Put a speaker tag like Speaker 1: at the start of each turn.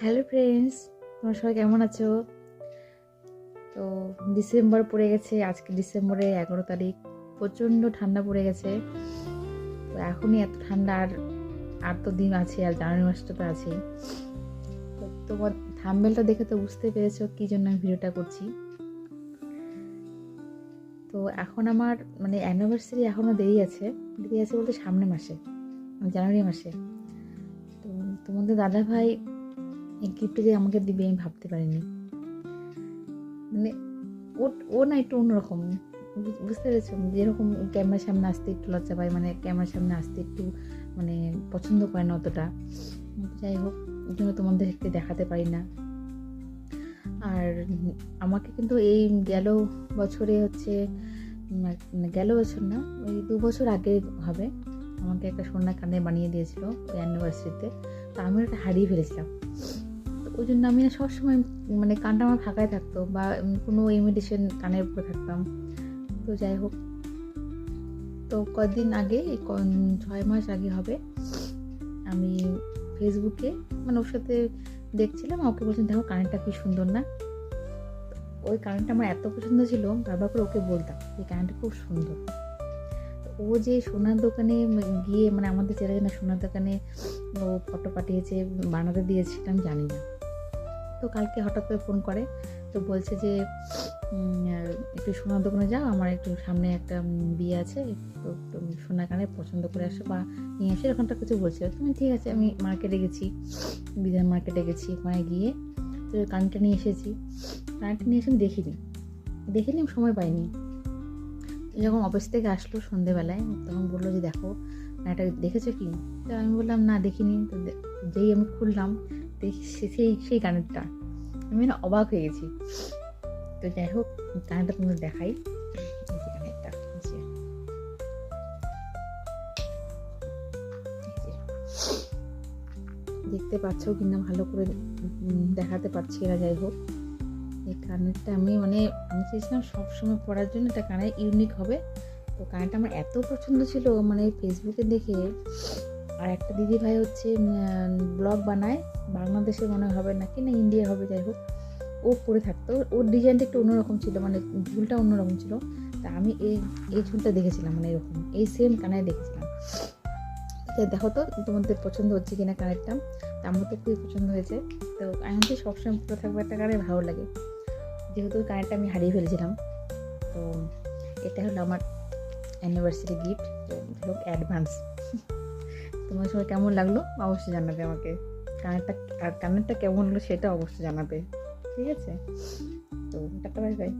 Speaker 1: Hello friends, তোমরা সবাই কেমন আছো? তো ডিসেম্বর পড়ে গেছে, আজকে ডিসেম্বরের 11 তারিখ। প্রচণ্ড ঠান্ডা পড়ে গেছে। তো এখনই এত ঠান্ডা, আর তো দিন আছে, আর জানুয়ারি মাসটা তো আছেই। তো তোমার থাম্বনেলটা দেখে তো বুঝতে পেরেছো কী জন্য আমি ভিডিওটা করছি। তো এখন আমার অ্যানিভার্সারি এখনও দেরি আছে বলতে সামনের মাসে, জানুয়ারি মাসে। তো তোমাদের দাদাভাই এই গিফটটা যে আমাকে দিবে আমি ভাবতে পারিনি। ও না একটু অন্যরকম, বুঝতে পেরেছো? যেরকম ক্যামেরার সামনে আসতে একটু লজ্জা পায়, ক্যামেরার সামনে আসতে একটু পছন্দ করে না অতটা। যাই হোক, এই জন্য তোমাদেরকে দেখাতে পারি না। আর আমাকে কিন্তু এই গেল বছরে গেল বছর না, ওই 2 বছর আগে হবে, আমাকে একটা সোনা কানে বানিয়ে দিয়েছিল ওই অ্যানিভার্সারিতে। তো আমি ওটা হারিয়ে ফেলেছিলাম। ওই জন্য আমি না সবসময় কানটা আমার ফাঁকায় থাকতো, বা কোনো ইমিটেশন কানের উপরে থাকতাম। তো যাই হোক, তো কদিন আগে 6 মাস আগে হবে, আমি ফেসবুকে ওর সাথে দেখছিলাম, ওকে বলছিলাম দেখো কানেরটা কি সুন্দর না। ওই কানেরটা আমার এত পছন্দ ছিল, বারবার করে ওকে বলতাম এই কানেরটা খুব সুন্দর। ও যে সোনার দোকানে গিয়ে আমাদের চেনা সোনার দোকানে ও ফটো পাঠিয়েছে, বানাতে দিয়েছিলাম আমি জানি না। তো কালকে হঠাৎ করে ফোন করে, তো বলছে যে একটু সোনার দোকানে যাও, আমার একটু সামনে একটা বিয়ে আছে, তো তুমি সোনার কানে পছন্দ করে আসো বা নিয়ে আসো, এরকমটা কিছু বলছিল। তুমি ঠিক আছে, আমি মার্কেটে গেছি, বিধান মার্কেটে গেছি, ওখানে গিয়ে তো কানটা নিয়ে এসেছি। কানটা নিয়ে এসে আমি দেখিনি সময় পাইনি। যখন অফিস থেকে আসলো সন্ধেবেলায়, তখন বললো যে দেখো এটা দেখেছো কি? তো আমি বললাম না দেখিনি। তো যেই আমি খুললাম দেখি সেই কানেরটা, আমি অবাক হয়ে গেছি। তো যাই হোক, কানেরটা তোমাদের দেখাই। কানেরটা দেখতে পাচ্ছ কিনা ভালো করে দেখাতে পারছি না। যাই হোক, এই কানেরটা আমি চেয়েছিলাম সবসময় পরার জন্য, এটা কানের ইউনিক হবে। তো কানেরটা আমার এত পছন্দ ছিল, ফেসবুকে দেখে। আর একটা দিদি ভাই হচ্ছে ব্লগ বানায়, বাংলাদেশে মনে হবে নাকি না ইন্ডিয়া হবে, যাই হোক, ও পরে থাকতো। ওর ডিজাইনটা একটু অন্যরকম ছিল, ঝুলটা অন্যরকম ছিল। তা আমি এই ঝুলটা দেখেছিলাম, এরকম এই সেম কানের দেখেছিলাম। দেখো তো তোমাদের পছন্দ হচ্ছে কিনা কানেরটা। তা আমার তো খুবই পছন্দ হয়েছে। তো আমি তো সবসময় পরে থাকবো একটা কানের, ভালো লাগে, যেহেতু কানেরটা আমি হারিয়ে ফেলেছিলাম। তো এটা হলো আমার অ্যানিভার্সারি গিফট। তো ধরো অ্যাডভান্স। তোমার সবাই কেমন লাগলো অবশ্যই জানাবে আমাকে। কানেরটা কেমন হলো সেটা অবশ্যই জানাবে। ঠিক আছে? তো টাটা, বাই বাই।